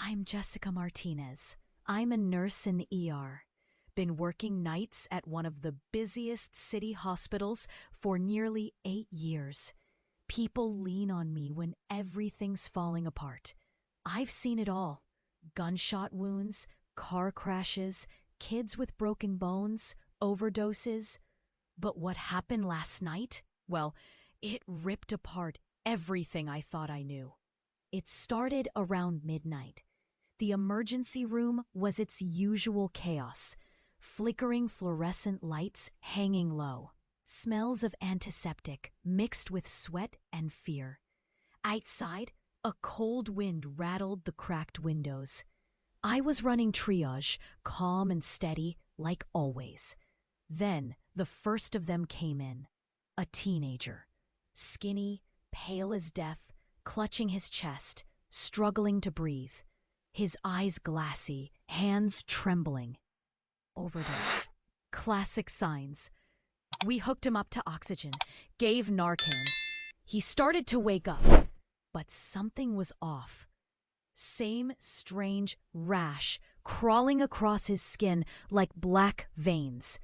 I'm Jessica Martinez. I'm a nurse in the ER. Been working nights at one of the busiest city hospitals for nearly 8 years. People lean on me when everything's falling apart. I've seen it all. Gunshot wounds, car crashes, kids with broken bones, overdoses. But what happened last night? Well, it ripped apart everything I thought I knew. It started around midnight. The emergency room was its usual chaos. Flickering fluorescent lights hanging low. Smells of antiseptic mixed with sweat and fear. Outside, a cold wind rattled the cracked windows. I was running triage, calm and steady, like always. Then the first of them came in. A teenager. Skinny, pale as death, clutching his chest, struggling to breathe. His eyes glassy, hands trembling. Overdose. Classic signs. We hooked him up to oxygen, gave Narcan. He started to wake up, but something was off. Same strange rash crawling across his skin like black veins.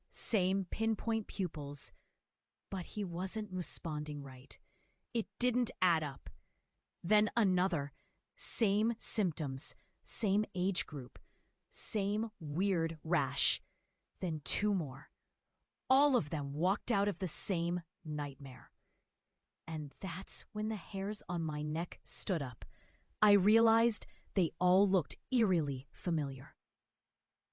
Same pinpoint pupils, but he wasn't responding right. It didn't add up. Then another. Same symptoms, same age group, same weird rash. Then 2 more. All of them walked out of the same nightmare. And that's when the hairs on my neck stood up. I realized they all looked eerily familiar.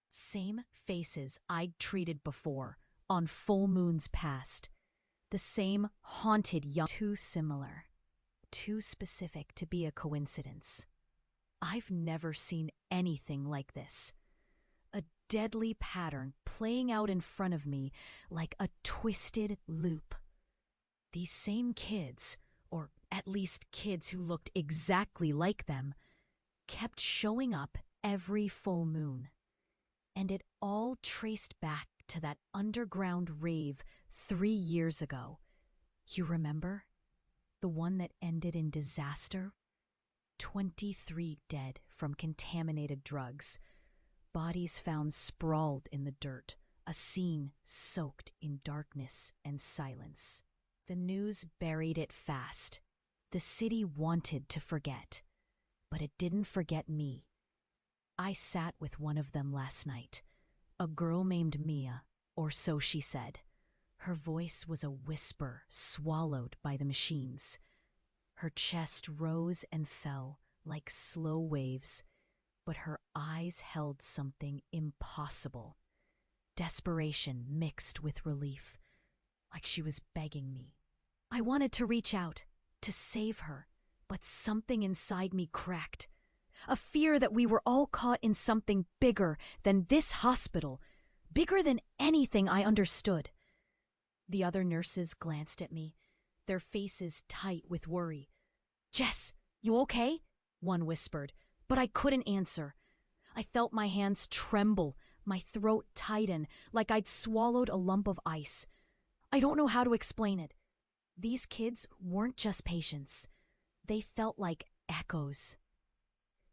Same faces I'd treated before, on full moons past. The same haunted young. Too similar. Too specific to be a coincidence. I've never seen anything like this. A deadly pattern playing out in front of me like a twisted loop. These same kids, or at least kids who looked exactly like them, kept showing up every full moon. And it all traced back to that underground rave 3 years ago. You remember? The one that ended in disaster? 23 dead from contaminated drugs. Bodies found sprawled in the dirt. A scene soaked in darkness and silence. The news buried it fast. The city wanted to forget. But it didn't forget me. I sat with one of them last night. A girl named Mia, or so she said. Her voice was a whisper swallowed by the machines. Her chest rose and fell like slow waves, but her eyes held something impossible. Desperation mixed with relief, like she was begging me. I wanted to reach out, to save her, but something inside me cracked. A fear that we were all caught in something bigger than this hospital, bigger than anything I understood. The other nurses glanced at me, their faces tight with worry. "Jess, you okay?" one whispered, but I couldn't answer. I felt my hands tremble, my throat tighten, like I'd swallowed a lump of ice. I don't know how to explain it. These kids weren't just patients. They felt like echoes.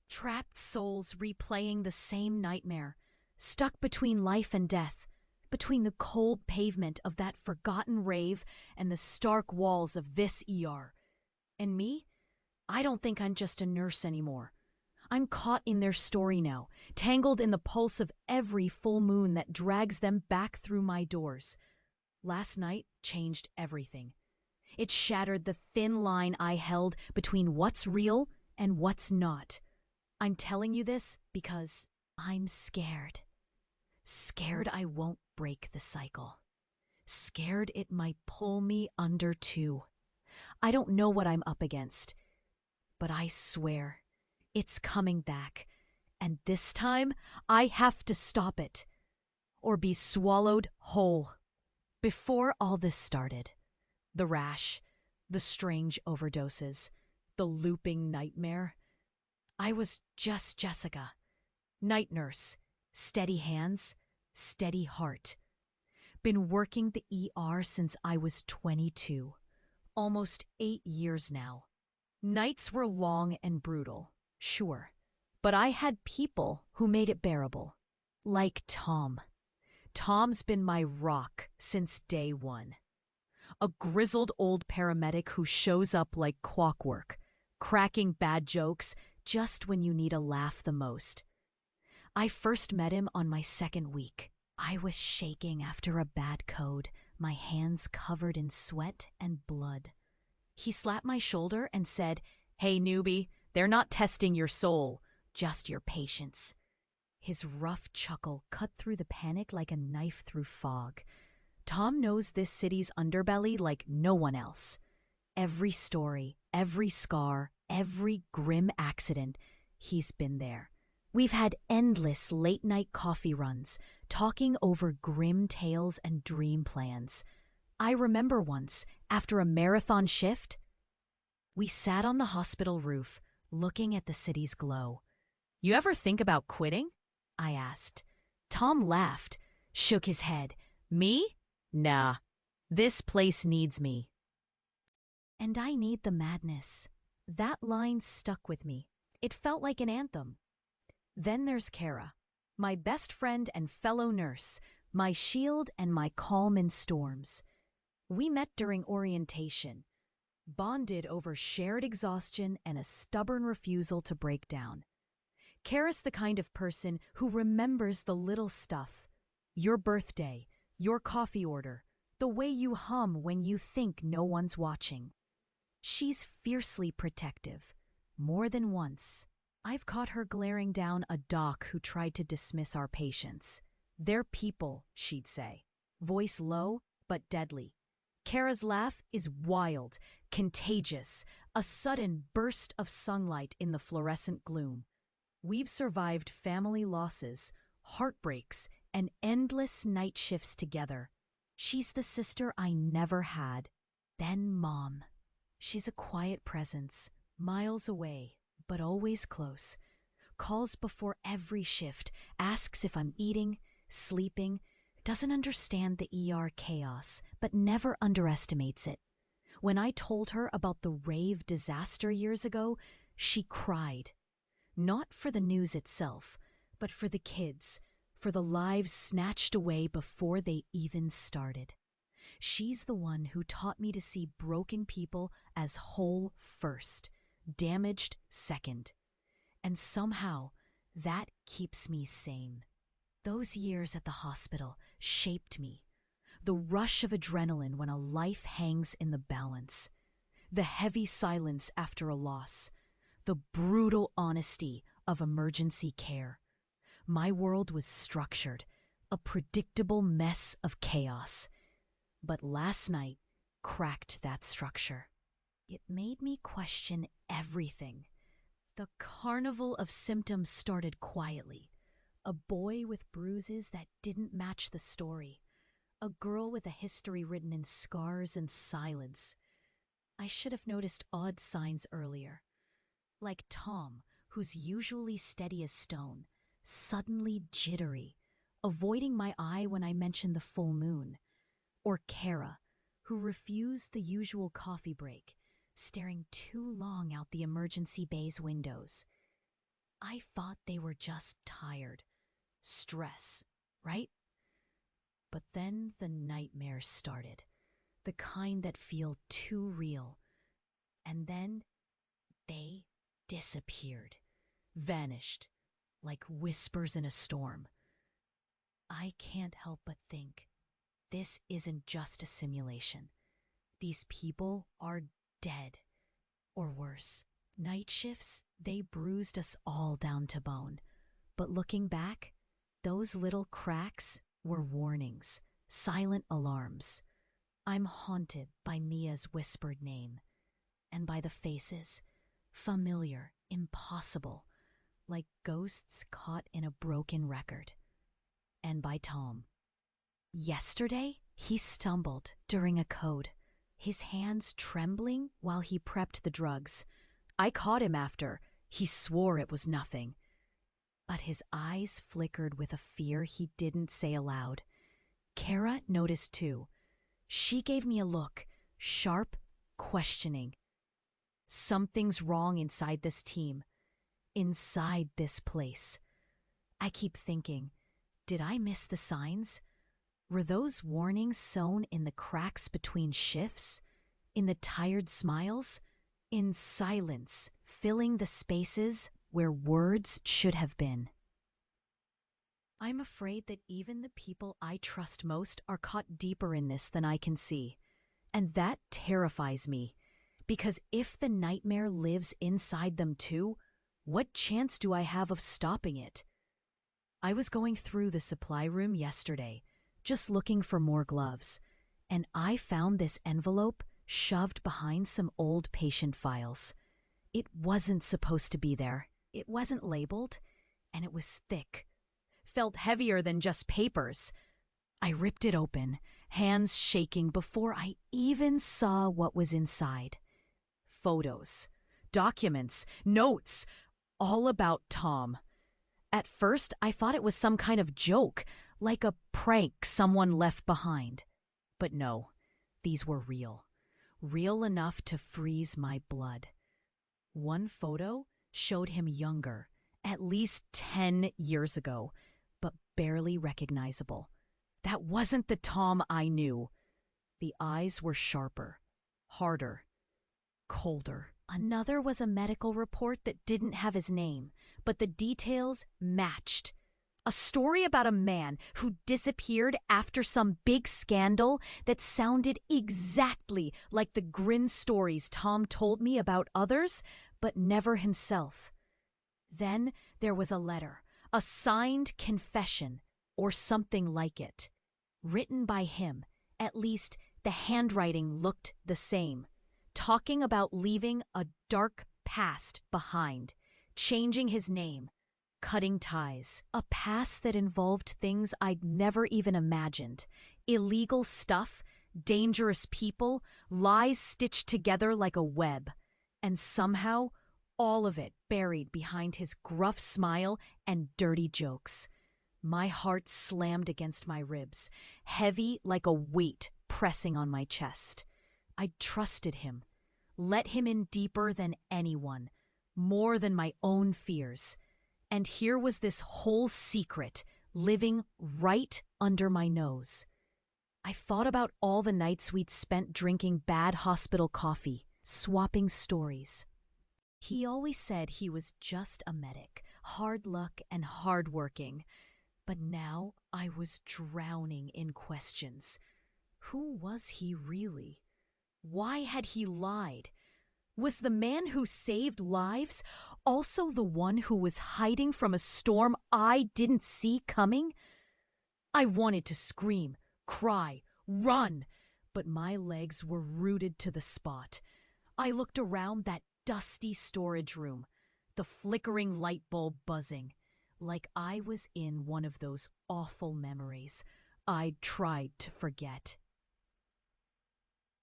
Trapped souls replaying the same nightmare, stuck between life and death. Between the cold pavement of that forgotten rave and the stark walls of this ER. And me? I don't think I'm just a nurse anymore. I'm caught in their story now, tangled in the pulse of every full moon that drags them back through my doors. Last night changed everything. It shattered the thin line I held between what's real and what's not. I'm telling you this because I'm scared. Scared I won't break the cycle. Scared it might pull me under too. I don't know what I'm up against, but I swear it's coming back, and this time I have to stop it, or be swallowed whole. Before all this started, the rash, the strange overdoses, the looping nightmare, I was just Jessica, night nurse, steady hands, steady heart. Been working the ER since I was 22, almost 8 years now. Nights were long and brutal, sure, But I had people who made it bearable. Like Tom. Tom's been my rock since day one. A grizzled old paramedic who shows up like clockwork, cracking bad jokes just when you need a laugh the most. I first met him on my second week. I was shaking after a bad code, my hands covered in sweat and blood. He slapped my shoulder and said, "Hey newbie, they're not testing your soul, just your patience." His rough chuckle cut through the panic like a knife through fog. Tom knows this city's underbelly like no one else. Every story, every scar, every grim accident, he's been there. We've had endless late-night coffee runs, talking over grim tales and dream plans. I remember once, after a marathon shift, we sat on the hospital roof, looking at the city's glow. "You ever think about quitting?" I asked. Tom laughed, shook his head. "Me? Nah. This place needs me." And I need the madness. That line stuck with me. It felt like an anthem. Then there's Kara, my best friend and fellow nurse, my shield and my calm in storms. We met during orientation, bonded over shared exhaustion and a stubborn refusal to break down. Kara's the kind of person who remembers the little stuff. Your birthday, your coffee order, the way you hum when you think no one's watching. She's fiercely protective. More than once, I've caught her glaring down a doc who tried to dismiss our patients. "They're people," she'd say, voice low but deadly. Kara's laugh is wild, contagious, a sudden burst of sunlight in the fluorescent gloom. We've survived family losses, heartbreaks, and endless night shifts together. She's the sister I never had. Then Mom. She's a quiet presence, miles away, but always close. Calls before every shift, asks if I'm eating, sleeping, doesn't understand the ER chaos, but never underestimates it. When I told her about the rave disaster years ago, she cried. Not for the news itself, but for the kids, for the lives snatched away before they even started. She's the one who taught me to see broken people as whole first, damaged second. And somehow, that keeps me sane. Those years at the hospital shaped me. The rush of adrenaline when a life hangs in the balance. The heavy silence after a loss. The brutal honesty of emergency care. My world was structured, a predictable mess of chaos. But last night cracked that structure. It made me question everything. The carnival of symptoms started quietly. A boy with bruises that didn't match the story. A girl with a history written in scars and silence. I should have noticed odd signs earlier. Like Tom, who's usually steady as stone, suddenly jittery, avoiding my eye when I mention the full moon. Or Kara, who refused the usual coffee break, staring too long out the emergency bay's windows. I thought they were just tired. Stress, right? But then the nightmares started, the kind that feel too real. And then they disappeared, vanished, like whispers in a storm. I can't help but think, this isn't just a simulation. These people are dead, or worse. Night shifts, they bruised us all down to bone. But looking back, those little cracks were warnings, silent alarms. I'm haunted by Mia's whispered name, and by the faces, familiar, impossible, like ghosts caught in a broken record. And by Tom. Yesterday, he stumbled during a code, his hands trembling while he prepped the drugs. I caught him after. He swore it was nothing. But his eyes flickered with a fear he didn't say aloud. Kara noticed too. She gave me a look, sharp, questioning. Something's wrong inside this team. inside this place. I keep thinking, did I miss the signs? Were those warnings sewn in the cracks between shifts? In the tired smiles? In silence, filling the spaces where words should have been? I'm afraid that even the people I trust most are caught deeper in this than I can see. And that terrifies me, because if the nightmare lives inside them too, what chance do I have of stopping it? I was going through the supply room yesterday, just looking for more gloves, and I found this envelope shoved behind some old patient files. It wasn't supposed to be there. It wasn't labeled, and it was thick. Felt heavier than just papers. I ripped it open, hands shaking before I even saw what was inside. Photos, documents, notes, all about Tom. At first, I thought it was some kind of joke, like a prank someone left behind. But no, these were real. Real enough to freeze my blood. One photo showed him younger, at least 10 years ago, but barely recognizable. That wasn't the Tom I knew. The eyes were sharper, harder, colder. Another was a medical report that didn't have his name, but the details matched. A story about a man who disappeared after some big scandal that sounded exactly like the grim stories Tom told me about others, but never himself. Then there was a letter, a signed confession, or something like it. Written by him, at least the handwriting looked the same. Talking about leaving a dark past behind, changing his name, cutting ties. A past that involved things I'd never even imagined. Illegal stuff, dangerous people, lies stitched together like a web. And somehow, all of it buried behind his gruff smile and dirty jokes. My heart slammed against my ribs, heavy like a weight pressing on my chest. I trusted him, let him in deeper than anyone, more than my own fears. And here was this whole secret living right under my nose. I thought about all the nights we'd spent drinking bad hospital coffee, swapping stories. He always said he was just a medic, hard luck and hardworking. But now I was drowning in questions. Who was he really? Why had he lied? Was the man who saved lives also the one who was hiding from a storm I didn't see coming? I wanted to scream, cry, run, but my legs were rooted to the spot. I looked around that dusty storage room, the flickering light bulb buzzing, like I was in one of those awful memories I'd tried to forget.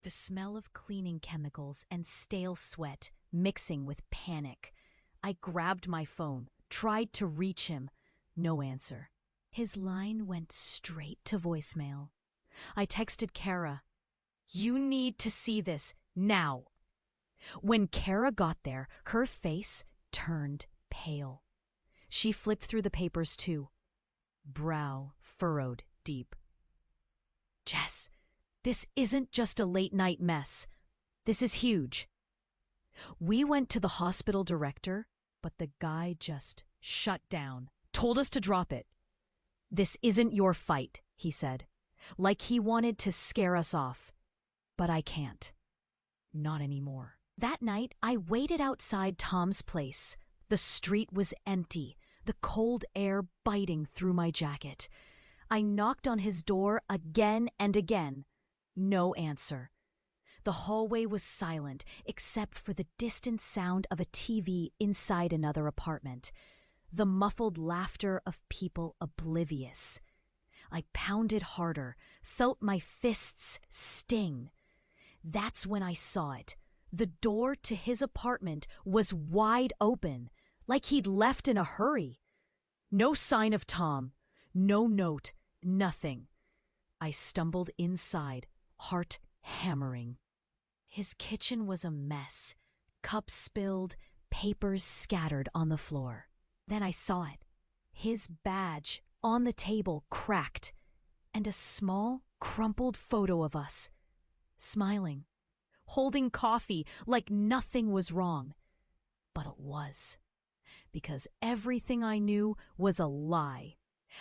The smell of cleaning chemicals and stale sweat mixing with panic. I grabbed my phone, tried to reach him. No answer. His line went straight to voicemail. I texted Kara, "You need to see this now." When Kara got there, her face turned pale. She flipped through the papers too, brow furrowed deep. "Jess, this isn't just a late-night mess. This is huge." We went to the hospital director, but the guy just shut down, told us to drop it. "This isn't your fight," he said, like he wanted to scare us off. But I can't. Not anymore. That night, I waited outside Tom's place. The street was empty, the cold air biting through my jacket. I knocked on his door again and again. No answer. The hallway was silent, except for the distant sound of a TV inside another apartment, the muffled laughter of people oblivious. I pounded harder, felt my fists sting. That's when I saw it. The door to his apartment was wide open, like he'd left in a hurry. No sign of Tom, no note, nothing. I stumbled inside, heart hammering. His kitchen was a mess. Cups spilled, papers scattered on the floor. Then I saw it. His badge on the table cracked, and a small, crumpled photo of us, smiling, holding coffee like nothing was wrong. But it was, because everything I knew was a lie.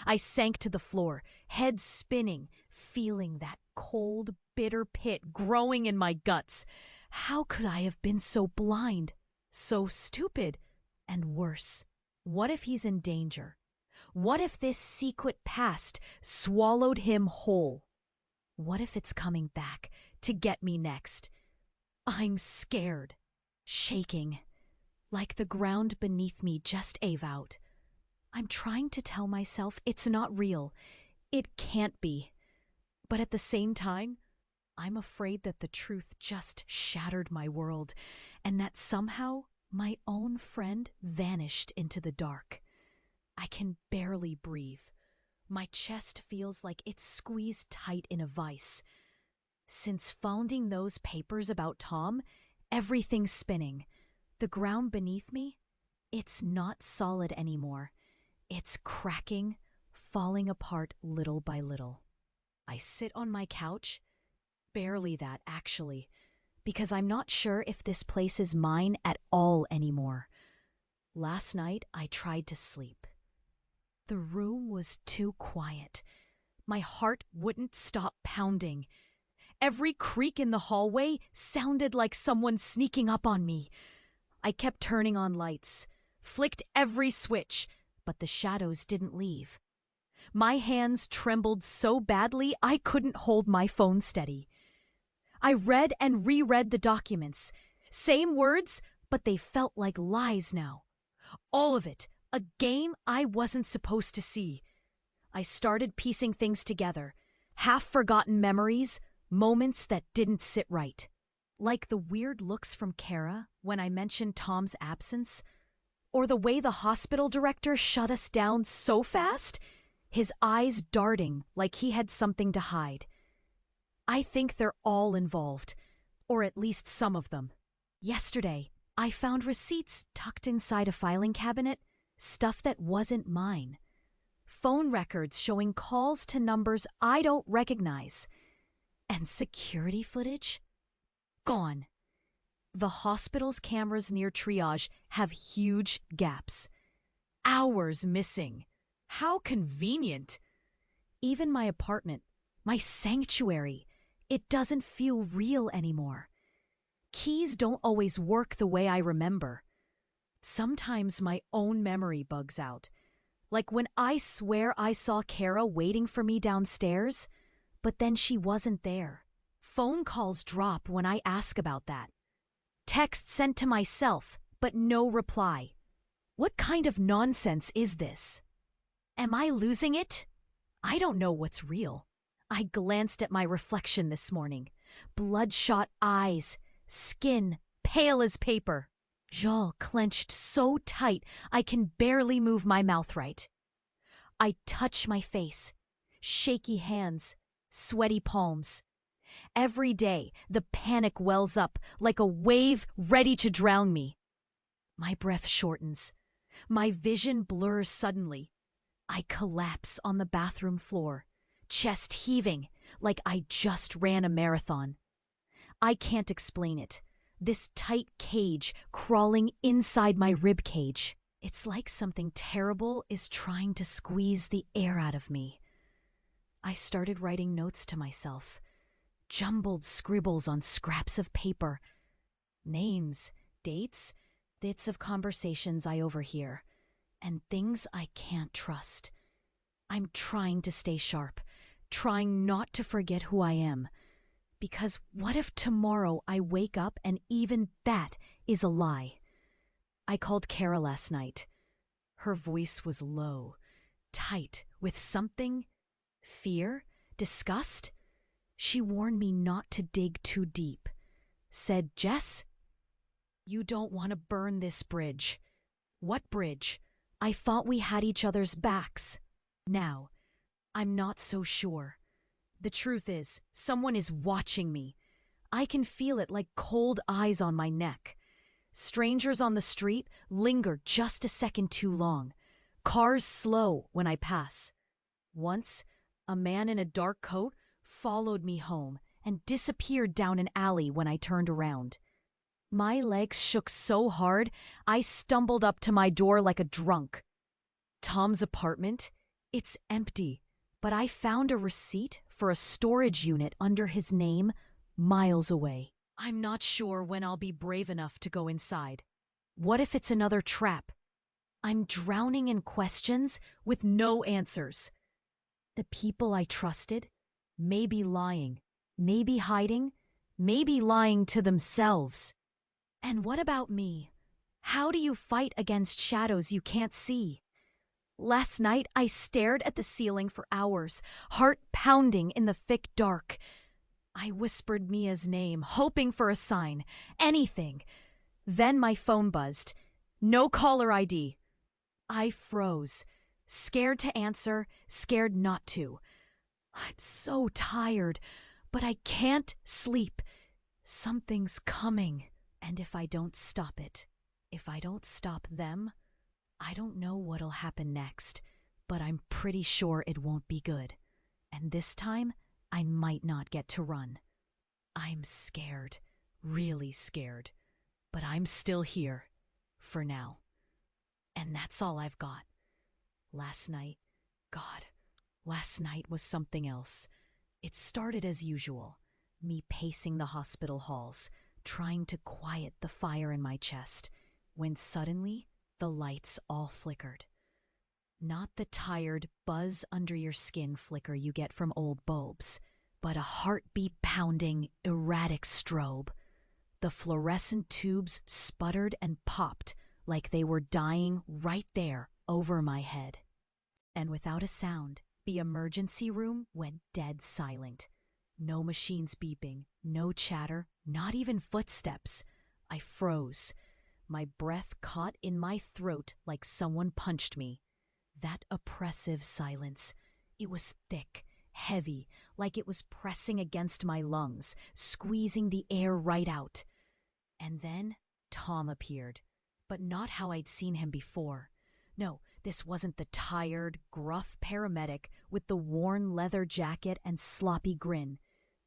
I sank to the floor, head spinning, feeling that cold, bitter pit growing in my guts. How could I have been so blind, so stupid, and worse? What if he's in danger? What if this secret past swallowed him whole? What if it's coming back to get me next? I'm scared, shaking, like the ground beneath me just gave out. I'm trying to tell myself it's not real. It can't be. But at the same time, I'm afraid that the truth just shattered my world, and that somehow my own friend vanished into the dark. I can barely breathe. My chest feels like it's squeezed tight in a vice. Since finding those papers about Tom, everything's spinning. The ground beneath me, it's not solid anymore. It's cracking, falling apart little by little. I sit on my couch, barely that actually, because I'm not sure if this place is mine at all anymore. Last night I tried to sleep. The room was too quiet. My heart wouldn't stop pounding. Every creak in the hallway sounded like someone sneaking up on me. I kept turning on lights, flicked every switch, but the shadows didn't leave. My hands trembled so badly I couldn't hold my phone steady. I read and reread the documents. Same words, but they felt like lies now. All of it, a game I wasn't supposed to see. I started piecing things together, half-forgotten memories, moments that didn't sit right. Like the weird looks from Kara when I mentioned Tom's absence, or the way the hospital director shut us down so fast, his eyes darting like he had something to hide. I think they're all involved, or at least some of them. Yesterday, I found receipts tucked inside a filing cabinet, stuff that wasn't mine. Phone records showing calls to numbers I don't recognize. And security footage? Gone. The hospital's cameras near triage have huge gaps. Hours missing. How convenient. Even my apartment, my sanctuary, it doesn't feel real anymore. Keys don't always work the way I remember. Sometimes my own memory bugs out. Like when I swear I saw Kara waiting for me downstairs, but then she wasn't there. Phone calls drop when I ask about that. Text sent to myself, but no reply. What kind of nonsense is this? Am I losing it? I don't know what's real. I glanced at my reflection this morning. Bloodshot eyes, skin pale as paper. Jaw clenched so tight I can barely move my mouth right. I touch my face, shaky hands, sweaty palms. Every day, the panic wells up like a wave ready to drown me. My breath shortens. My vision blurs suddenly. I collapse on the bathroom floor, chest heaving like I just ran a marathon. I can't explain it. This tight cage crawling inside my rib cage. It's like something terrible is trying to squeeze the air out of me. I started writing notes to myself. Jumbled scribbles on scraps of paper. Names, dates, bits of conversations I overhear, and things I can't trust. I'm trying to stay sharp, trying not to forget who I am. Because what if tomorrow I wake up and even that is a lie? I called Kara last night. Her voice was low, tight, with something, fear, disgust. She warned me not to dig too deep. Said, Jess, you don't want to burn this bridge. What bridge? I thought we had each other's backs. Now, I'm not so sure. The truth is, someone is watching me. I can feel it like cold eyes on my neck. Strangers on the street linger just a second too long. Cars slow when I pass. Once, a man in a dark coat followed me home and disappeared down an alley when I turned around. My legs shook so hard, I stumbled up to my door like a drunk. Tom's apartment? It's empty, but I found a receipt for a storage unit under his name miles away. I'm not sure when I'll be brave enough to go inside. What if it's another trap? I'm drowning in questions with no answers. The people I trusted may be lying, may be hiding, may be lying to themselves. And what about me? How do you fight against shadows you can't see? Last night I stared at the ceiling for hours, heart pounding in the thick dark. I whispered Mia's name, hoping for a sign, anything. Then my phone buzzed. No caller ID. I froze, scared to answer, scared not to. I'm so tired, but I can't sleep. Something's coming. And if I don't stop it, if I don't stop them, I don't know what'll happen next, but I'm pretty sure it won't be good. And this time, I might not get to run. I'm scared, really scared, but I'm still here, for now. And that's all I've got. Last night was something else. It started as usual, me pacing the hospital halls, trying to quiet the fire in my chest, when suddenly the lights all flickered. Not the tired buzz under your skin flicker you get from old bulbs, but a heartbeat-pounding, erratic strobe. The fluorescent tubes sputtered and popped like they were dying right there over my head. And without a sound, the emergency room went dead silent. No machines beeping, no chatter, not even footsteps. I froze. My breath caught in my throat like someone punched me. That oppressive silence. It was thick, heavy, like it was pressing against my lungs, squeezing the air right out. And then Tom appeared, but not how I'd seen him before. No, this wasn't the tired, gruff paramedic with the worn leather jacket and sloppy grin.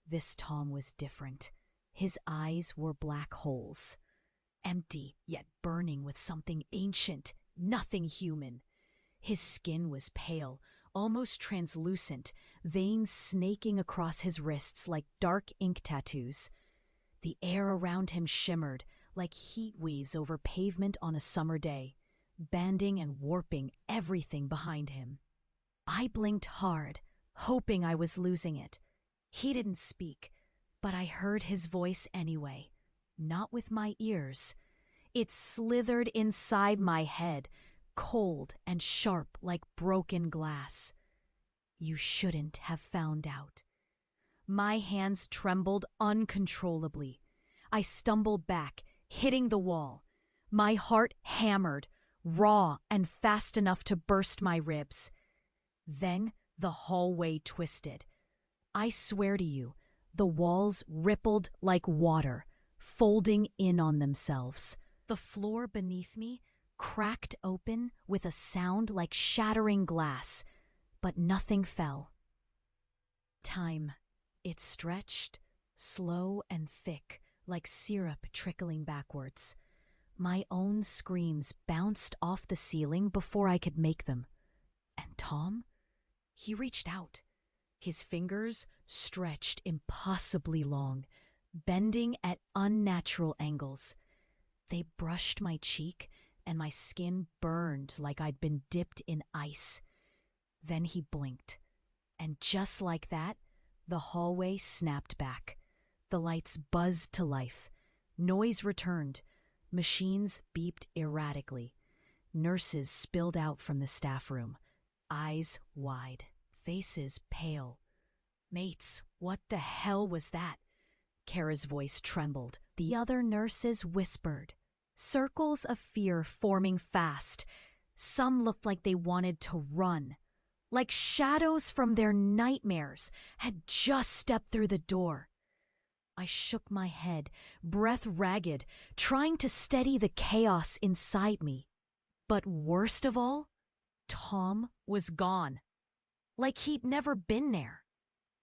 This Tom was different. His eyes were black holes. Empty, yet burning with something ancient, nothing human. His skin was pale, almost translucent, veins snaking across his wrists like dark ink tattoos. The air around him shimmered like heat waves over pavement on a summer day, banding and warping everything behind him. I blinked hard, hoping I was losing it. He didn't speak, but I heard his voice anyway, not with my ears. It slithered inside my head, cold and sharp like broken glass. You shouldn't have found out. My hands trembled uncontrollably. I stumbled back, hitting the wall. My heart hammered, raw and fast enough to burst my ribs. Then the hallway twisted. I swear to you, the walls rippled like water, folding in on themselves. The floor beneath me cracked open with a sound like shattering glass, but nothing fell. Time. It stretched, slow and thick, like syrup trickling backwards. My own screams bounced off the ceiling before I could make them. And Tom? He reached out. His fingers stretched impossibly long, bending at unnatural angles. They brushed my cheek, and my skin burned like I'd been dipped in ice. Then he blinked, and just like that, the hallway snapped back. The lights buzzed to life. Noise returned. Machines beeped erratically. Nurses spilled out from the staff room, eyes wide, faces pale. "Mates, what the hell was that?" Kara's voice trembled. The other nurses whispered. Circles of fear forming fast. Some looked like they wanted to run. Like shadows from their nightmares had just stepped through the door. I shook my head, breath ragged, trying to steady the chaos inside me. But worst of all, Tom was gone. Like he'd never been there.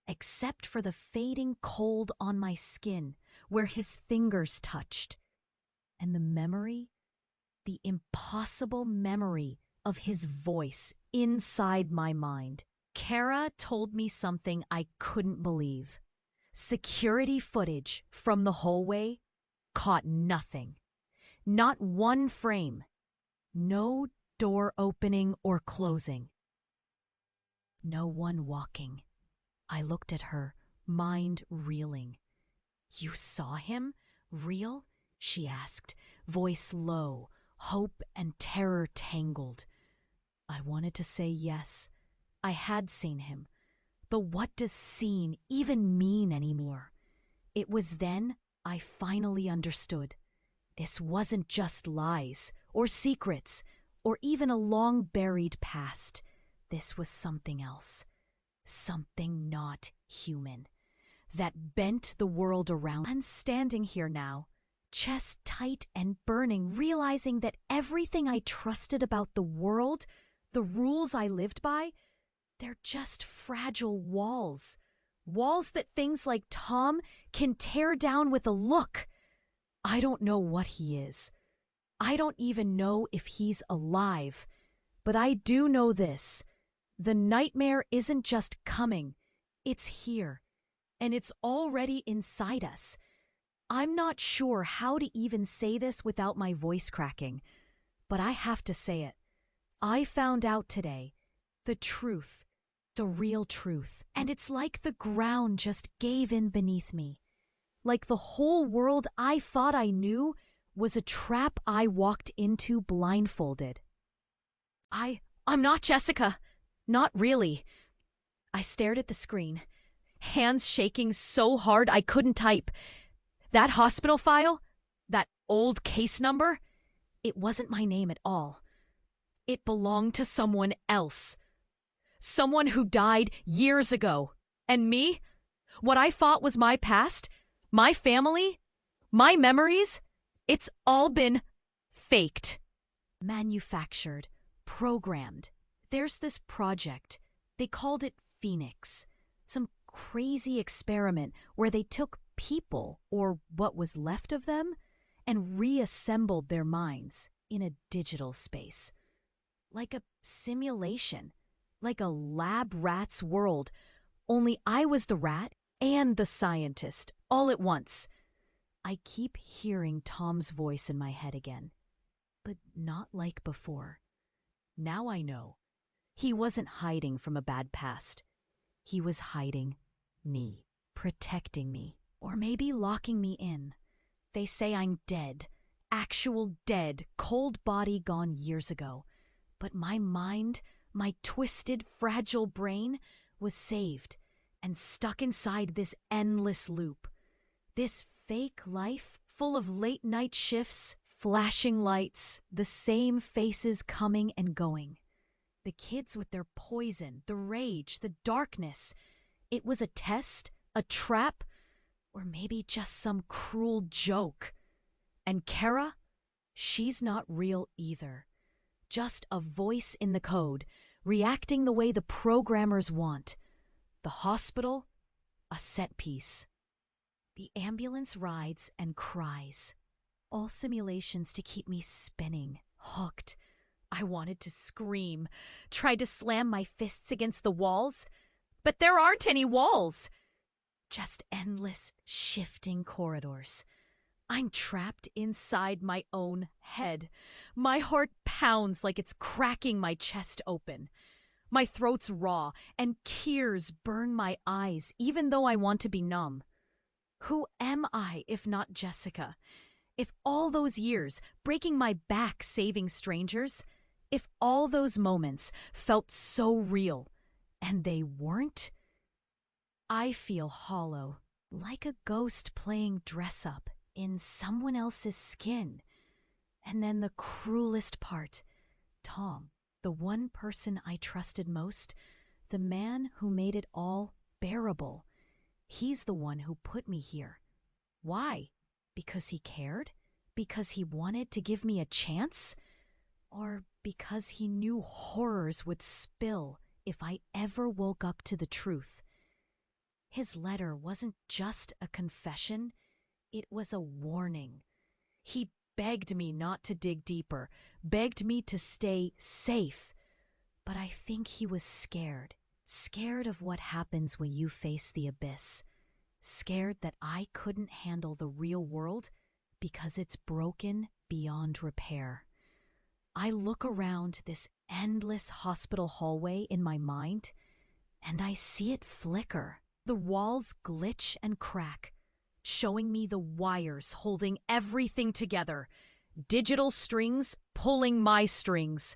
Except for the fading cold on my skin where his fingers touched. And the impossible memory of his voice inside my mind. Kara told me something I couldn't believe. Security footage from the hallway caught nothing. Not one frame. No door opening or closing. No one walking. I looked at her, mind reeling. "You saw him? Real?" she asked, voice low, hope and terror tangled. I wanted to say yes. I had seen him. But what does seen even mean anymore? It was then I finally understood. This wasn't just lies, or secrets, or even a long-buried past. This was something else. Something not human. That bent the world around. I'm standing here now, chest tight and burning, realizing that everything I trusted about the world, the rules I lived by, they're just fragile walls. Walls that things like Tom can tear down with a look. I don't know what he is. I don't even know if he's alive. But I do know this. The nightmare isn't just coming. It's here. And it's already inside us. I'm not sure how to even say this without my voice cracking. But I have to say it. I found out today the truth. The real truth. And it's like the ground just gave in beneath me. Like the whole world I thought I knew was a trap I walked into blindfolded. I'm not Jessica. Not really. I stared at the screen, hands shaking so hard I couldn't type. That hospital file, that old case number, it wasn't my name at all. It belonged to someone else. Someone who died years ago. And me? What I thought was my past, my family, my memories, it's all been faked. Manufactured, programmed. There's this project. They called it Phoenix. Some crazy experiment where they took people, or what was left of them, and reassembled their minds in a digital space. Like a simulation. Like a lab rat's world, only I was the rat and the scientist, all at once. I keep hearing Tom's voice in my head again, but not like before. Now I know. He wasn't hiding from a bad past. He was hiding me, protecting me, or maybe locking me in. They say I'm dead, actual dead, cold body gone years ago. But my mind, my twisted, fragile brain was saved and stuck inside this endless loop. This fake life full of late-night shifts, flashing lights, the same faces coming and going. The kids with their poison, the rage, the darkness. It was a test, a trap, or maybe just some cruel joke. And Kara? She's not real either. Just a voice in the code, reacting the way the programmers want. The hospital, a set piece. The ambulance rides and cries. All simulations to keep me spinning, hooked. I wanted to scream, tried to slam my fists against the walls. But there aren't any walls. Just endless, shifting corridors. I'm trapped inside my own head. My heart pounds like it's cracking my chest open. My throat's raw, and tears burn my eyes, even though I want to be numb. Who am I if not Jessica? If all those years, breaking my back saving strangers, if all those moments felt so real, and they weren't? I feel hollow, like a ghost playing dress-up in someone else's skin. And then the cruelest part, Tom, the one person I trusted most, the man who made it all bearable. He's the one who put me here, Why? Because he cared? Because he wanted to give me a chance? Or because he knew horrors would spill if I ever woke up to the truth? His letter wasn't just a confession, it was a warning. He begged me not to dig deeper, begged me to stay safe. But I think he was scared. Scared of what happens when you face the abyss. Scared that I couldn't handle the real world because it's broken beyond repair. I look around this endless hospital hallway in my mind, and I see it flicker. The walls glitch and crack, showing me the wires holding everything together. Digital strings pulling my strings.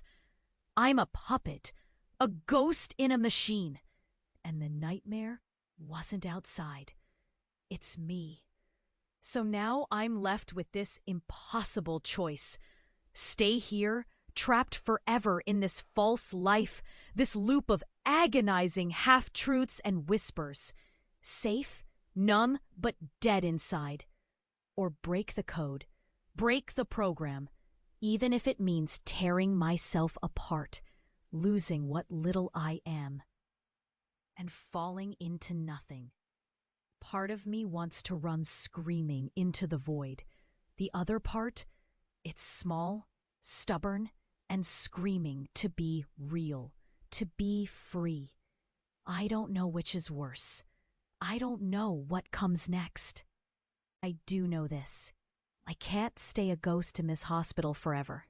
I'm a puppet, a ghost in a machine. And the nightmare wasn't outside. It's me. So now I'm left with this impossible choice. Stay here, trapped forever in this false life, this loop of agonizing half-truths and whispers. Safe, numb, but dead inside. Or break the code, break the program, even if it means tearing myself apart, losing what little I am, and falling into nothing. Part of me wants to run screaming into the void. The other part, it's small, stubborn, and screaming to be real, to be free. I don't know which is worse. I don't know what comes next. I do know this. I can't stay a ghost in this hospital forever.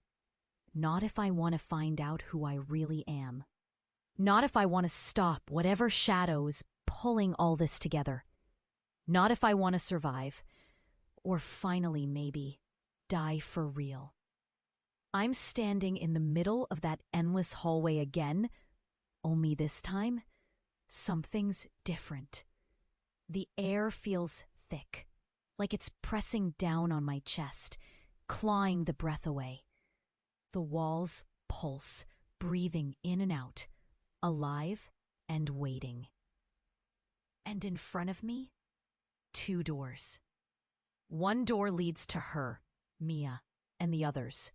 Not if I want to find out who I really am. Not if I want to stop whatever shadow is pulling all this together. Not if I want to survive, or finally maybe die for real. I'm standing in the middle of that endless hallway again, only this time, something's different. The air feels thick, like it's pressing down on my chest, clawing the breath away. The walls pulse, breathing in and out, alive and waiting. And in front of me, 2 doors. One door leads to her, Mia, and the others.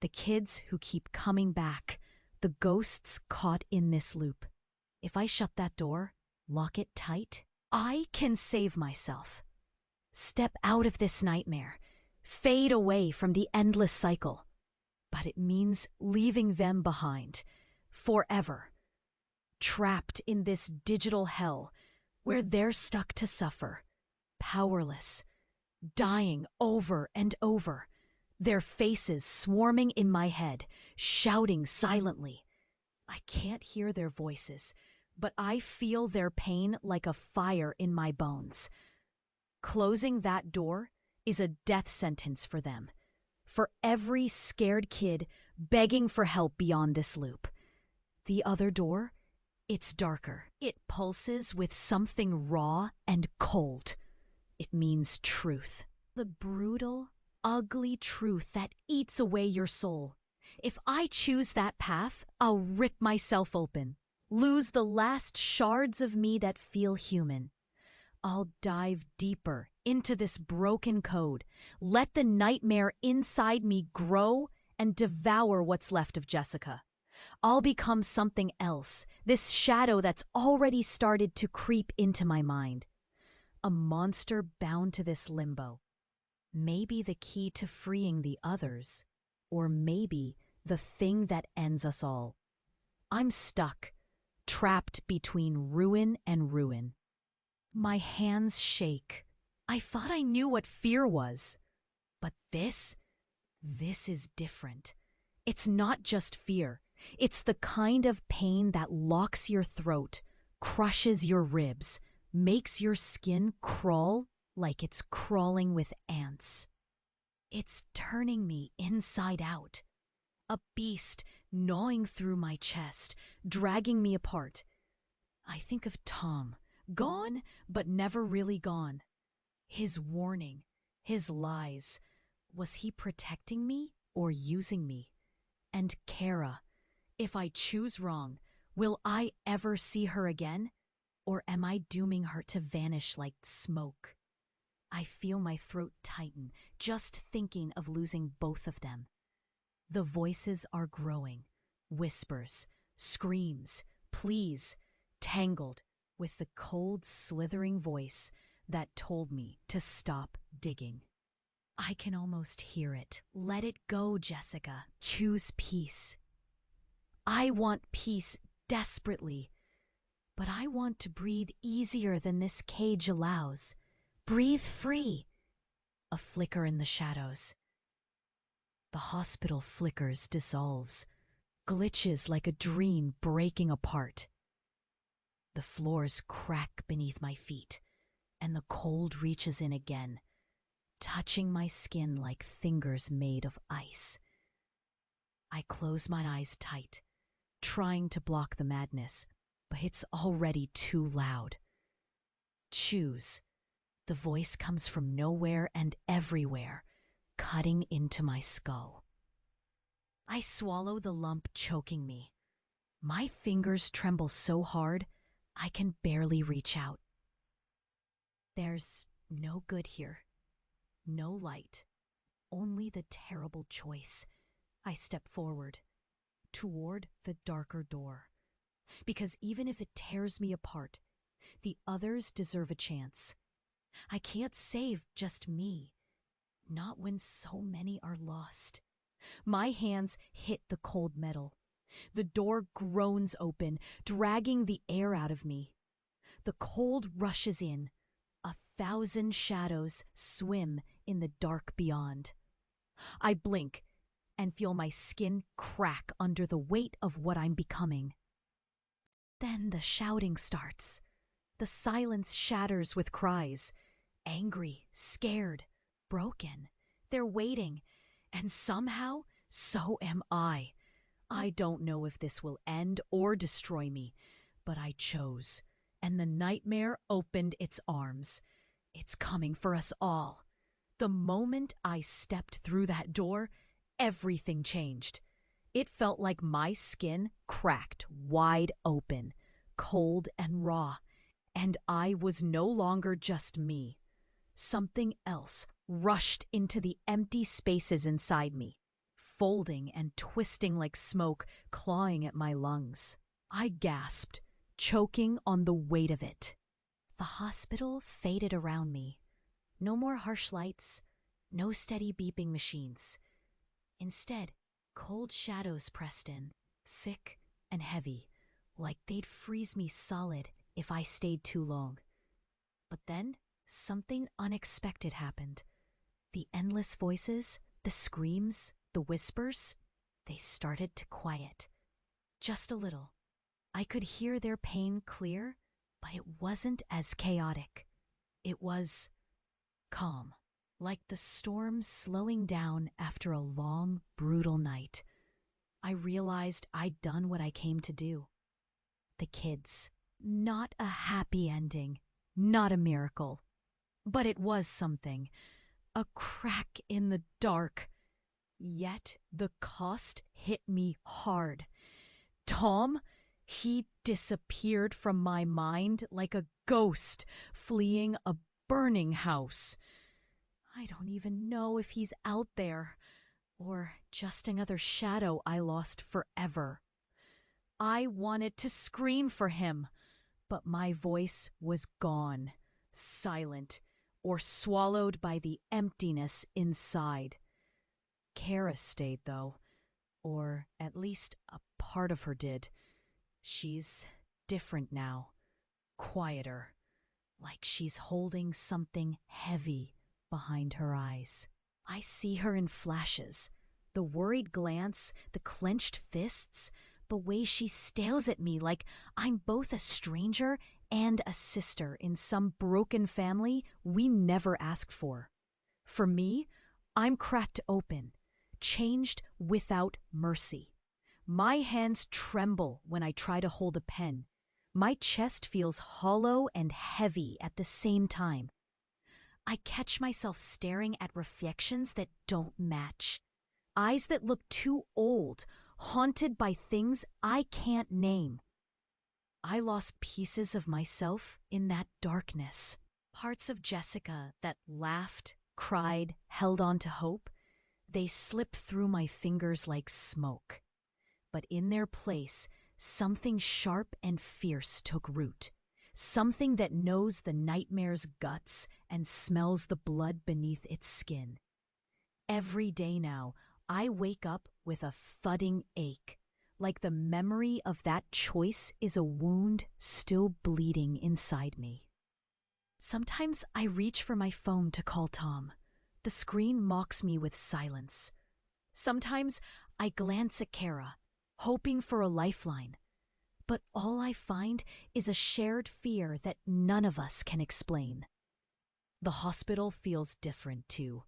The kids who keep coming back, the ghosts caught in this loop. If I shut that door, lock it tight, I can save myself. Step out of this nightmare, fade away from the endless cycle. But it means leaving them behind, forever. Trapped in this digital hell, where they're stuck to suffer, powerless, dying over and over, their faces swarming in my head, shouting silently. I can't hear their voices, but I feel their pain like a fire in my bones. Closing that door is a death sentence for them, for every scared kid begging for help beyond this loop. The other door, it's darker. It pulses with something raw and cold. It means truth. The brutal, ugly truth that eats away your soul. If I choose that path, I'll rip myself open, lose the last shards of me that feel human. I'll dive deeper into this broken code, let the nightmare inside me grow and devour what's left of Jessica. I'll become something else, this shadow that's already started to creep into my mind. A monster bound to this limbo. Maybe the key to freeing the others, or maybe the thing that ends us all. I'm stuck, trapped between ruin and ruin. My hands shake. I thought I knew what fear was. But this is different. It's not just fear. It's the kind of pain that locks your throat, crushes your ribs, makes your skin crawl like it's crawling with ants. It's turning me inside out. A beast gnawing through my chest, dragging me apart. I think of Tom, gone but never really gone. His warning, his lies. Was he protecting me or using me? And Kara, if I choose wrong, will I ever see her again? Or am I dooming her to vanish like smoke? I feel my throat tighten just thinking of losing both of them. The voices are growing. Whispers, screams, pleas, tangled with the cold, slithering voice that told me to stop digging. I can almost hear it. Let it go, Jessica. Choose peace. I want peace desperately, but I want to breathe easier than this cage allows. Breathe free. A flicker in the shadows. The hospital flickers, dissolves, glitches like a dream breaking apart. The floors crack beneath my feet, and the cold reaches in again, touching my skin like fingers made of ice. I close my eyes tight, trying to block the madness, but it's already too loud. Choose. The voice comes from nowhere and everywhere, cutting into my skull. I swallow the lump choking me. My fingers tremble so hard, I can barely reach out. There's no good here. No light. Only the terrible choice. I step forward, toward the darker door. Because even if it tears me apart, the others deserve a chance. I can't save just me. Not when so many are lost. My hands hit the cold metal. The door groans open, dragging the air out of me. The cold rushes in. 1,000 shadows swim in the dark beyond. I blink and feel my skin crack under the weight of what I'm becoming. Then the shouting starts. The silence shatters with cries. Angry, scared, broken. They're waiting, and somehow, so am I. I don't know if this will end or destroy me, but I chose, and the nightmare opened its arms. It's coming for us all. The moment I stepped through that door, everything changed. It felt like my skin cracked wide open, cold and raw, and I was no longer just me. Something else rushed into the empty spaces inside me, folding and twisting like smoke, clawing at my lungs. I gasped, choking on the weight of it. The hospital faded around me. No more harsh lights, no steady beeping machines. Instead, cold shadows pressed in, thick and heavy, like they'd freeze me solid if I stayed too long. But then, something unexpected happened. The endless voices, the screams, the whispers, they started to quiet. Just a little. I could hear their pain clear, but it wasn't as chaotic. It was calm, like the storm slowing down after a long, brutal night. I realized I'd done what I came to do. The kids. Not a happy ending, not a miracle. But it was something. A crack in the dark. Yet the cost hit me hard. Tom, he disappeared from my mind like a ghost fleeing a burning house. I don't even know if he's out there, or just another shadow I lost forever. I wanted to scream for him, but my voice was gone, silent, or swallowed by the emptiness inside. Kara stayed, though, or at least a part of her did. She's different now, quieter, like she's holding something heavy behind her eyes. I see her in flashes, the worried glance, the clenched fists, the way she stares at me like I'm both a stranger and a sister in some broken family we never asked for. For me, I'm cracked open, changed without mercy. My hands tremble when I try to hold a pen. My chest feels hollow and heavy at the same time. I catch myself staring at reflections that don't match. Eyes that look too old, haunted by things I can't name. I lost pieces of myself in that darkness. Parts of Jessica that laughed, cried, held on to hope, they slipped through my fingers like smoke. But in their place, something sharp and fierce took root. Something that knows the nightmare's guts and smells the blood beneath its skin. Every day now, I wake up with a thudding ache, like the memory of that choice is a wound still bleeding inside me. Sometimes I reach for my phone to call Tom. The screen mocks me with silence. Sometimes I glance at Kara, hoping for a lifeline. But all I find is a shared fear that none of us can explain. The hospital feels different, too.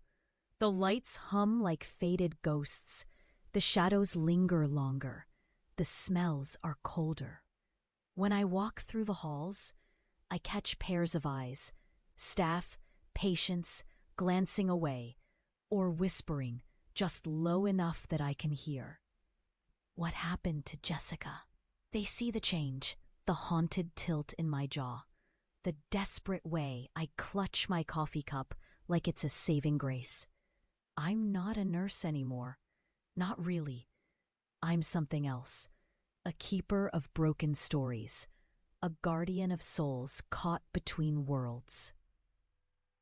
The lights hum like faded ghosts. The shadows linger longer. The smells are colder. When I walk through the halls, I catch pairs of eyes, staff, patients, glancing away, or whispering just low enough that I can hear. What happened to Jessica? They see the change, the haunted tilt in my jaw, the desperate way I clutch my coffee cup like it's a saving grace. I'm not a nurse anymore. Not really. I'm something else. A keeper of broken stories. A guardian of souls caught between worlds.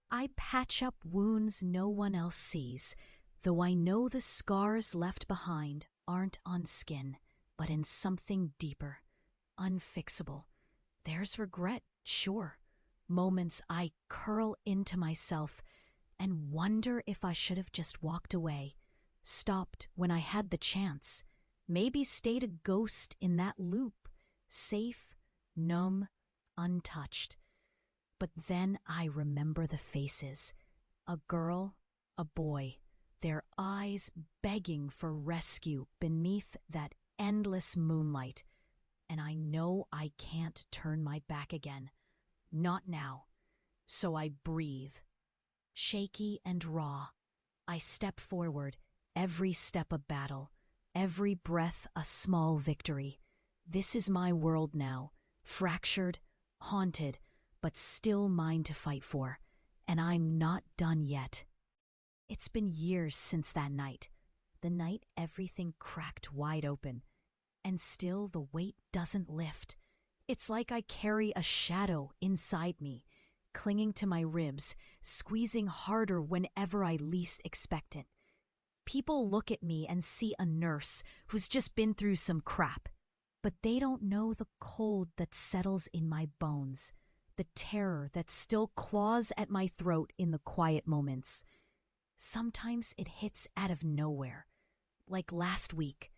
I patch up wounds no one else sees, though I know the scars left behind aren't on skin, but in something deeper, unfixable. There's regret, sure. Moments I curl into myself and wonder if I should have just walked away, stopped when I had the chance, maybe stayed a ghost in that loop, safe, numb, untouched. But then I remember the faces. A girl, a boy, their eyes begging for rescue beneath that endless moonlight. And I know I can't turn my back again. Not now. So I breathe. Shaky and raw, I step forward, every step a battle, every breath a small victory. This is my world now, fractured, haunted, but still mine to fight for, and I'm not done yet. It's been years since that night, the night everything cracked wide open, and still the weight doesn't lift. It's like I carry a shadow inside me, clinging to my ribs, squeezing harder whenever I least expect it. People look at me and see a nurse who's just been through some crap, but they don't know the cold that settles in my bones, the terror that still claws at my throat in the quiet moments. Sometimes it hits out of nowhere. Like last week,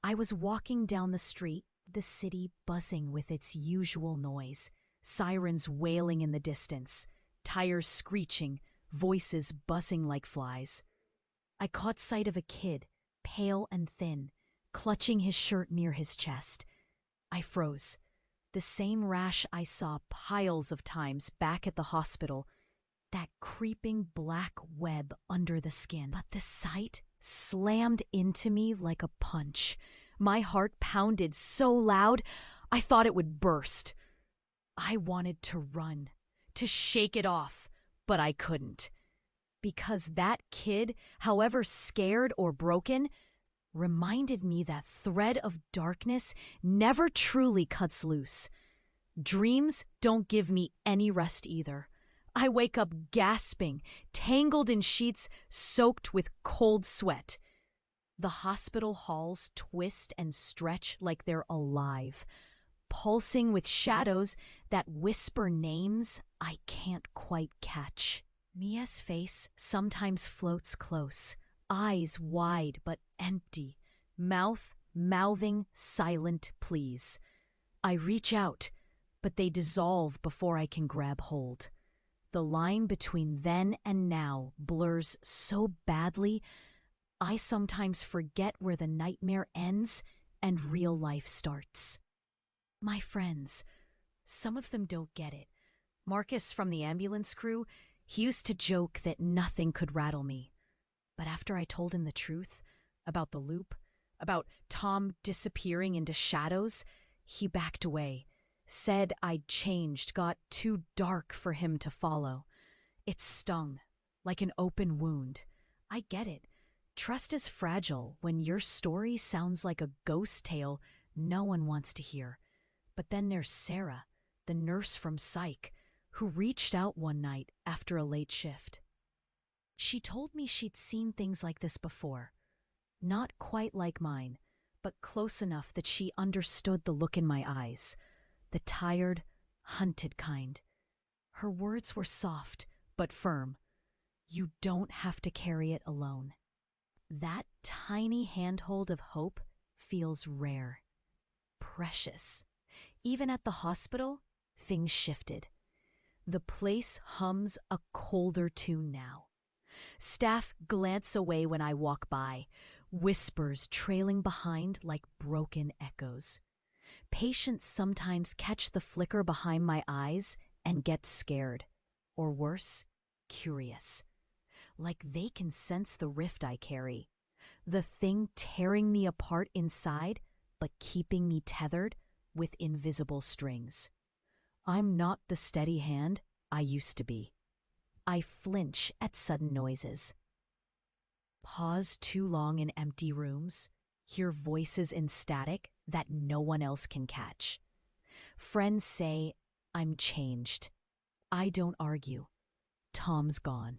I was walking down the street, the city buzzing with its usual noise, sirens wailing in the distance, tires screeching, voices buzzing like flies. I caught sight of a kid, pale and thin, clutching his shirt near his chest. I froze. The same rash I saw piles of times back at the hospital, that creeping black web under the skin. But the sight slammed into me like a punch. My heart pounded so loud, I thought it would burst. I wanted to run, to shake it off, but I couldn't. Because that kid, however scared or broken, reminded me that thread of darkness never truly cuts loose. Dreams don't give me any rest either. I wake up gasping, tangled in sheets soaked with cold sweat. The hospital halls twist and stretch like they're alive, pulsing with shadows that whisper names I can't quite catch. Mia's face sometimes floats close, eyes wide but empty, mouth mouthing silent pleas. I reach out, but they dissolve before I can grab hold. The line between then and now blurs so badly, I sometimes forget where the nightmare ends and real life starts. My friends, some of them don't get it. Marcus from the ambulance crew, he used to joke that nothing could rattle me. But after I told him the truth about the loop, about Tom disappearing into shadows, he backed away, Said I'd changed, got too dark for him to follow. It stung, like an open wound. I get it. Trust is fragile when your story sounds like a ghost tale no one wants to hear. But then there's Sarah, the nurse from Psych, who reached out one night after a late shift. She told me she'd seen things like this before. Not quite like mine, but close enough that she understood the look in my eyes. The tired, hunted kind. Her words were soft, but firm. You don't have to carry it alone. That tiny handhold of hope feels rare. Precious. Even at the hospital, things shifted. The place hums a colder tune now. Staff glance away when I walk by, whispers trailing behind like broken echoes. Patients sometimes catch the flicker behind my eyes and get scared, or worse, curious. Like they can sense the rift I carry, the thing tearing me apart inside but keeping me tethered with invisible strings. I'm not the steady hand I used to be. I flinch at sudden noises. Pause too long in empty rooms, hear voices in static that no one else can catch. Friends say, I'm changed. I don't argue. Tom's gone.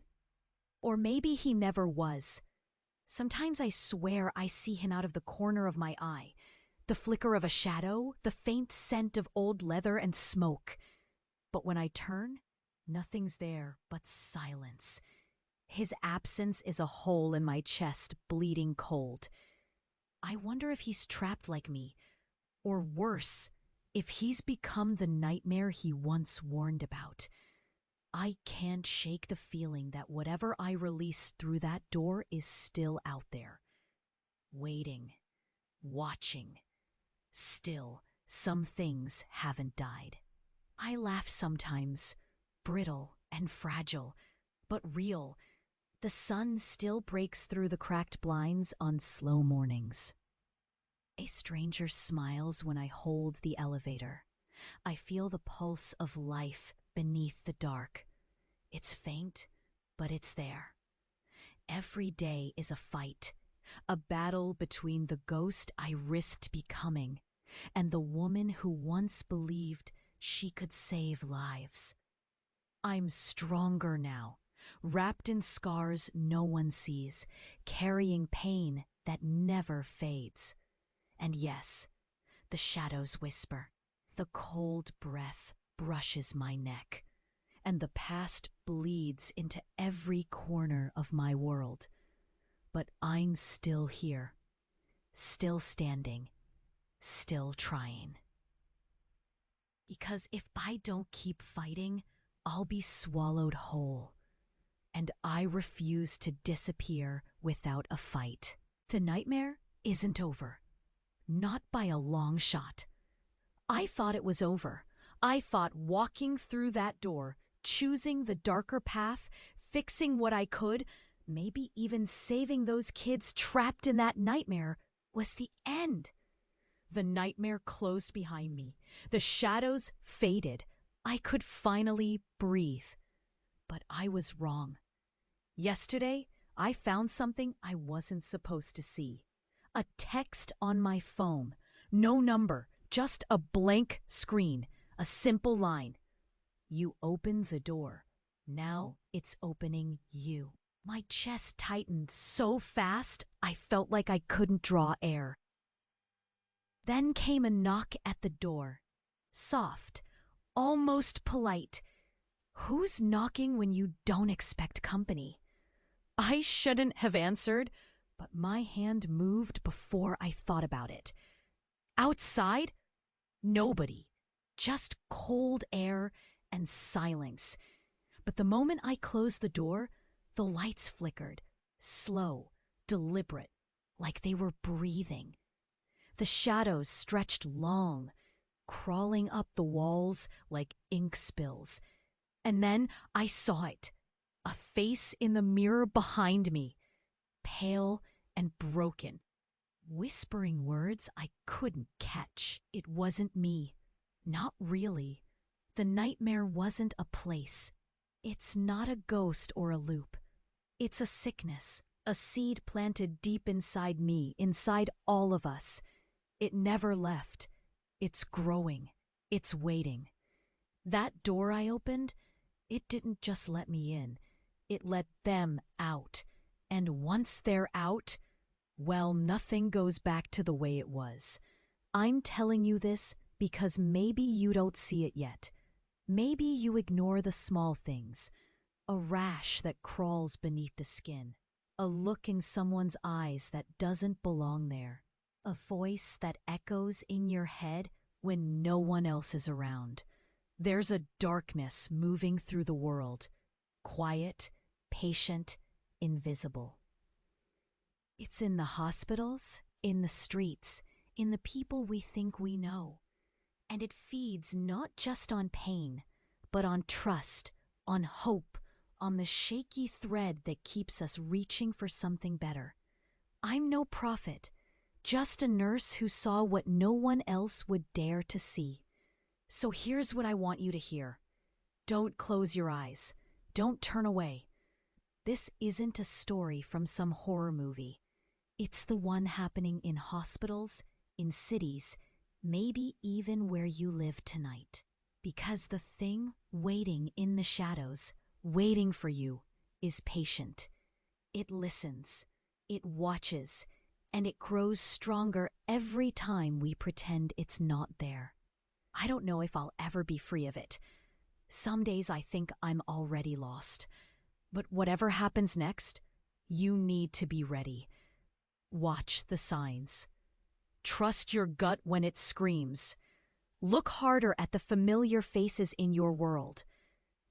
Or maybe he never was. Sometimes I swear I see him out of the corner of my eye. The flicker of a shadow, the faint scent of old leather and smoke. But when I turn, nothing's there but silence. His absence is a hole in my chest, bleeding cold. I wonder if he's trapped like me, or worse, if he's become the nightmare he once warned about. I can't shake the feeling that whatever I release through that door is still out there. Waiting, watching. Still, some things haven't died. I laugh sometimes, brittle and fragile, but real. The sun still breaks through the cracked blinds on slow mornings. A stranger smiles when I hold the elevator. I feel the pulse of life beneath the dark. It's faint, but it's there. Every day is a fight, a battle between the ghost I risked becoming and the woman who once believed she could save lives. I'm stronger now, wrapped in scars no one sees, carrying pain that never fades. And yes, the shadows whisper. The cold breath brushes my neck, and the past bleeds into every corner of my world. But I'm still here, still standing, still trying. Because if I don't keep fighting, I'll be swallowed whole. And I refuse to disappear without a fight. The nightmare isn't over. Not by a long shot. I thought it was over. I thought walking through that door, choosing the darker path, fixing what I could, maybe even saving those kids trapped in that nightmare, was the end. The nightmare closed behind me. The shadows faded. I could finally breathe. But I was wrong. Yesterday, I found something I wasn't supposed to see. A text on my phone. No number, just a blank screen. A simple line. You opened the door. Now it's opening you. My chest tightened so fast, I felt like I couldn't draw air. Then came a knock at the door. Soft, almost polite. Who's knocking when you don't expect company? I shouldn't have answered, but my hand moved before I thought about it. Outside, nobody. Just cold air and silence. But the moment I closed the door, the lights flickered, slow, deliberate, like they were breathing. The shadows stretched long, crawling up the walls like ink spills. And then I saw it, a face in the mirror behind me, pale and broken, whispering words I couldn't catch. It wasn't me. Not really. The nightmare wasn't a place. It's not a ghost or a loop. It's a sickness, a seed planted deep inside me, inside all of us. It never left. It's growing. It's waiting. That door I opened, it didn't just let me in. It let them out. And once they're out, well, nothing goes back to the way it was. I'm telling you this because maybe you don't see it yet. Maybe you ignore the small things. A rash that crawls beneath the skin. A look in someone's eyes that doesn't belong there. A voice that echoes in your head when no one else is around. There's a darkness moving through the world. Quiet, patient, invisible. It's in the hospitals, in the streets, in the people we think we know. And it feeds not just on pain, but on trust, on hope, on the shaky thread that keeps us reaching for something better. I'm no prophet, just a nurse who saw what no one else would dare to see. So here's what I want you to hear. Don't close your eyes. Don't turn away. This isn't a story from some horror movie. It's the one happening in hospitals, in cities, maybe even where you live tonight. Because the thing waiting in the shadows, waiting for you, is patient. It listens, it watches, and it grows stronger every time we pretend it's not there. I don't know if I'll ever be free of it. Some days I think I'm already lost. But whatever happens next, you need to be ready. Watch the signs. Trust your gut when it screams. Look harder at the familiar faces in your world.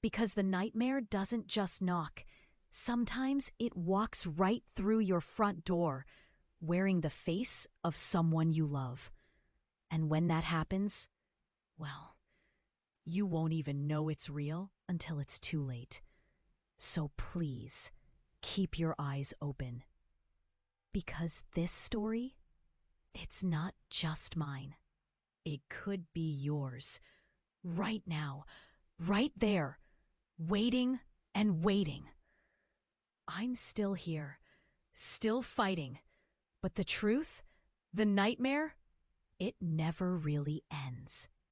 Because the nightmare doesn't just knock. Sometimes it walks right through your front door, wearing the face of someone you love. And when that happens, well, you won't even know it's real until it's too late. So please, keep your eyes open. Because this story, it's not just mine. It could be yours. Right now, right there, waiting and waiting. I'm still here, still fighting. But the truth, the nightmare, it never really ends.